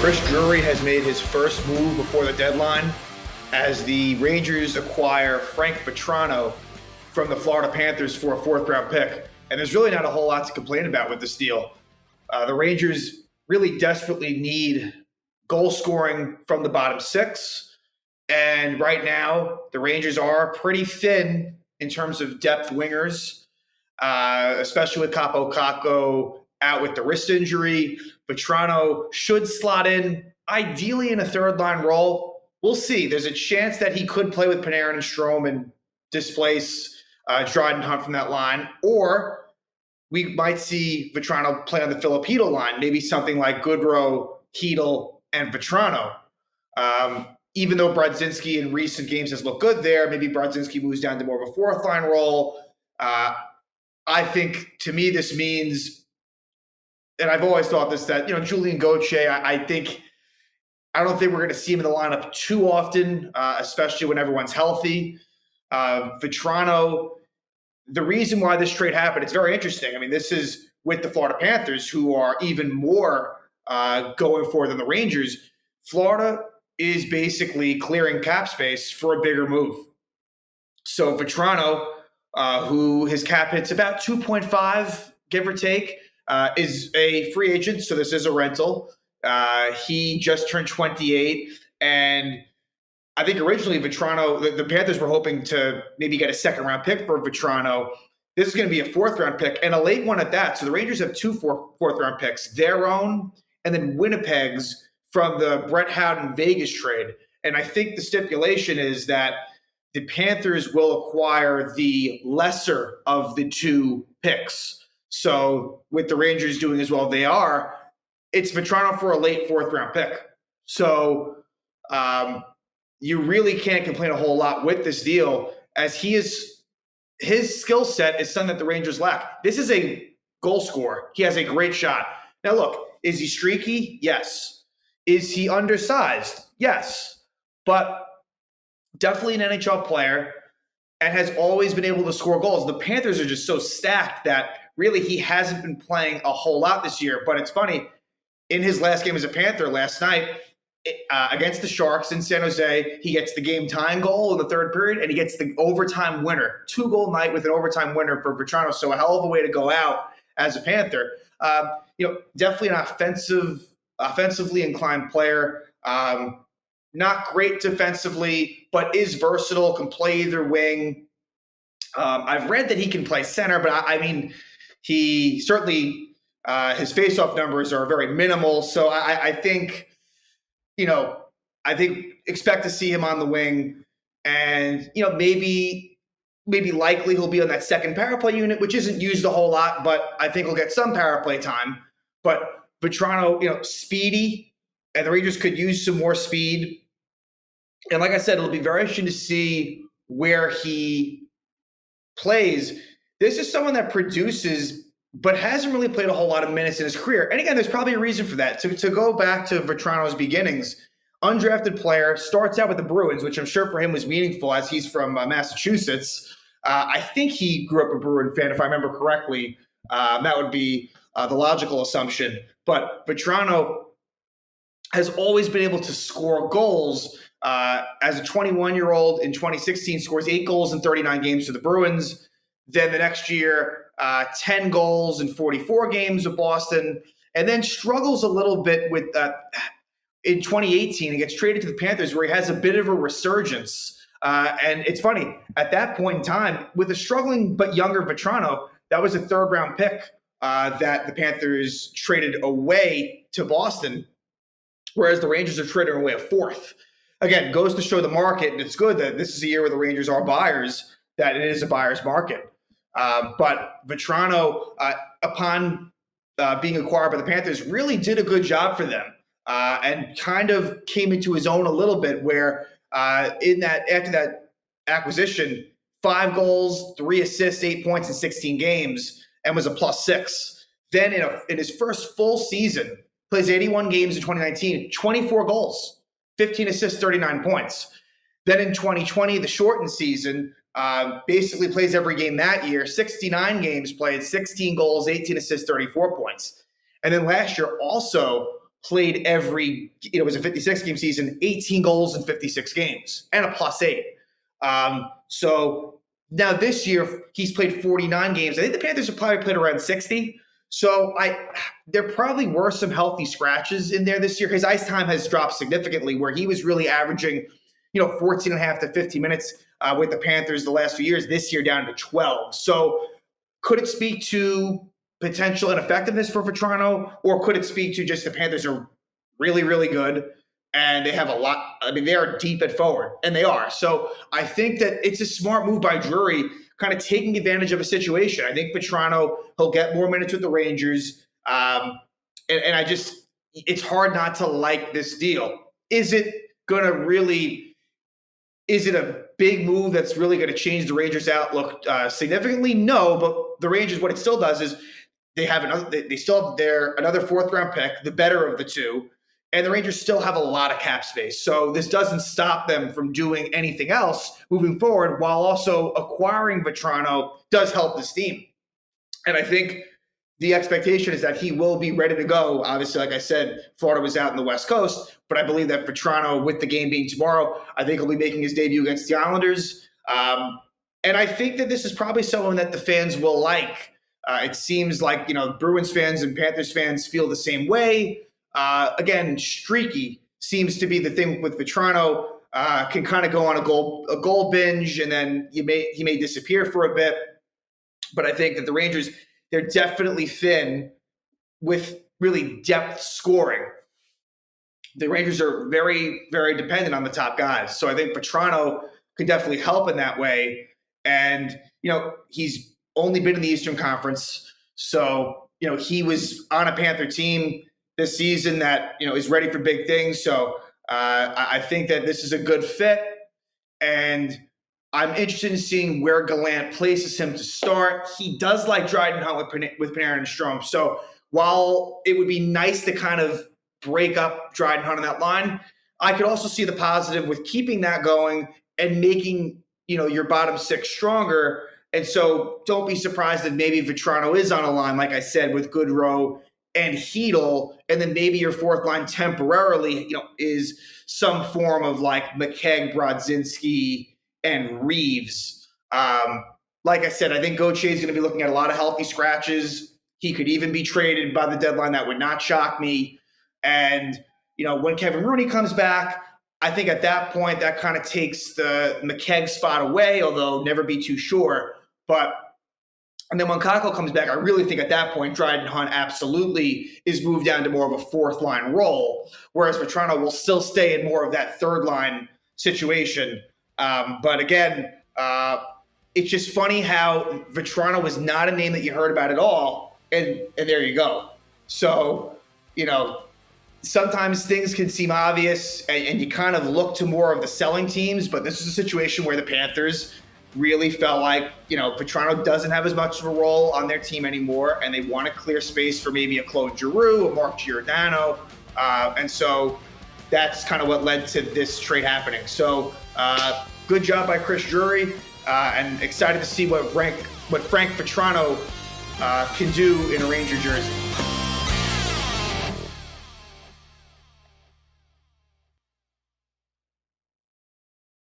Chris Drury has made his first move before the deadline as the Rangers acquire Frank Vatrano from the Florida Panthers for a fourth-round pick. And there's really not a whole lot to complain about with this deal. The Rangers really desperately need goal scoring from the bottom six. And right now, the Rangers are pretty thin in terms of depth wingers, especially with Capo Caco out with the wrist injury. Vatrano should slot in, ideally in a third-line role. We'll see. There's a chance that he could play with Panarin and Strome and displace Dryden Hunt from that line. Or we might see Vatrano play on the Filipino line, maybe something like Goodrow, Hedl, and Vatrano. Even though Brodzinski in recent games has looked good there, maybe Brodzinski moves down to more of a fourth-line role. I think, to me, this means, and I've always thought this, that, Julian Gauthier, I don't think we're going to see him in the lineup too often, especially when everyone's healthy. Vatrano, the reason why this trade happened, it's very interesting. I mean, this is with the Florida Panthers, who are even more going for than the Rangers. Florida is basically clearing cap space for a bigger move. So Vatrano, who his cap hits about 2.5, give or take, is a free agent, so this is a rental. He just turned 28, and I think originally Vatrano, the Panthers were hoping to maybe get a second-round pick for Vatrano. This is going to be a fourth-round pick, and a late one at that. So the Rangers have two fourth-round picks, their own, and then Winnipeg's from the Brett Howden Vegas trade. And I think the stipulation is that the Panthers will acquire the lesser of the two picks. So with the Rangers doing as well they are, it's Vatrano for a late fourth-round pick. So you really can't complain a whole lot with this deal, as his skill set is something that the Rangers lack. This is a goal scorer. He has a great shot. Now, look, is he streaky? Yes. Is he undersized? Yes. But definitely an NHL player and has always been able to score goals. The Panthers are just so stacked that really he hasn't been playing a whole lot this year. But it's funny, in his last game as a Panther last night against the Sharks in San Jose, he gets the game-tying goal in the third period, and he gets the overtime winner. 2-goal night with an overtime winner for Vatrano. So a hell of a way to go out as a Panther. Definitely an offensively inclined player. Not great defensively, but is versatile, can play either wing. I've read that he can play center, but I mean, he certainly his faceoff numbers are very minimal. So I think, expect to see him on the wing, and maybe likely he'll be on that second power play unit, which isn't used a whole lot, but I think he'll get some power play time. But Vatrano, speedy, and the Rangers could use some more speed. And like I said, it'll be very interesting to see where he plays. This is someone that produces, but hasn't really played a whole lot of minutes in his career. And again, there's probably a reason for that. To go back to Vatrano's beginnings, undrafted player, starts out with the Bruins, which I'm sure for him was meaningful as he's from Massachusetts. I think he grew up a Bruin fan, if I remember correctly. That would be the logical assumption. But Vatrano has always been able to score goals. As a 21-year-old in 2016, scores 8 goals in 39 games for the Bruins. Then the next year, 10 goals in 44 games with Boston, and then struggles a little bit with in 2018. He gets traded to the Panthers, where he has a bit of a resurgence. And it's funny, at that point in time, with a struggling but younger Vatrano, that was a third-round pick that the Panthers traded away to Boston, whereas the Rangers are trading away a fourth. Again, goes to show the market, and it's good that this is a year where the Rangers are buyers, that it is a buyer's market. But Vatrano, upon being acquired by the Panthers, really did a good job for them, and kind of came into his own a little bit, where after that acquisition, 5 goals, 3 assists, 8 points in 16 games, and was a +6. Then in his first full season, plays 81 games in 2019, 24 goals, 15 assists, 39 points. Then in 2020, the shortened season, basically plays every game that year, 69 games played, 16 goals, 18 assists, 34 points. And then last year also played it was a 56-game season, 18 goals in 56 games, and a +8. So now this year, he's played 49 games. I think the Panthers have probably played around 60. So there probably were some healthy scratches in there this year. His ice time has dropped significantly, where he was really averaging, 14 and a half to 15 minutes with the Panthers the last few years. This year down to 12. So could it speak to potential ineffectiveness for Vatrano, or could it speak to just the Panthers are really, really good and they have a lot? I mean, they are deep at forward, and they are. So I think that it's a smart move by Drury, kind of taking advantage of a situation. I think Vatrano, he'll get more minutes with the Rangers. And it's hard not to like this deal. Is it a big move that's really going to change the Rangers' outlook significantly? No, but the Rangers, what it still does is they still have another fourth-round pick, the better of the two, and the Rangers still have a lot of cap space. So this doesn't stop them from doing anything else moving forward, while also acquiring Vatrano does help this team. And I think the expectation is that he will be ready to go. Obviously, like I said, Florida was out in the West Coast, but I believe that Vatrano, with the game being tomorrow, I think he'll be making his debut against the Islanders. And I think that this is probably someone that the fans will like. It seems like, Bruins fans and Panthers fans feel the same way. Again, streaky seems to be the thing with Vatrano. Can kind of go on a goal binge, and then he may disappear for a bit. But I think that the Rangers, they're definitely thin with really depth scoring. The Rangers are very, very dependent on the top guys. So I think Vatrano could definitely help in that way. And, he's only been in the Eastern Conference. So, he was on a Panther team this season that, is ready for big things. So I think that this is a good fit. And I'm interested in seeing where Gallant places him to start. He does like Dryden Hunt with Panarin and Strome. So while it would be nice to kind of break up Dryden Hunt on that line, I could also see the positive with keeping that going and making, your bottom six stronger. And so don't be surprised that maybe Vatrano is on a line, like I said, with Goodrow and Hedl, and then maybe your fourth line temporarily, is some form of like McKegg, Brodzinski, and Reeves. Like I said, I think Gauthier is going to be looking at a lot of healthy scratches. He could even be traded by the deadline. That would not shock me. And, when Kevin Rooney comes back, I think at that point that kind of takes the McKegg spot away, although never be too sure. And then when Kakko comes back, I really think at that point, Dryden Hunt absolutely is moved down to more of a fourth line role, whereas Vatrano will still stay in more of that third line situation. But again, it's just funny how Vatrano was not a name that you heard about at all, and there you go. So, sometimes things can seem obvious, and you kind of look to more of the selling teams, but this is a situation where the Panthers really felt like, Vatrano doesn't have as much of a role on their team anymore, and they want to clear space for maybe a Claude Giroux, a Mark Giordano, and so that's kind of what led to this trade happening. So good job by Chris Drury, and excited to see what Frank Vatrano can do in a Ranger jersey.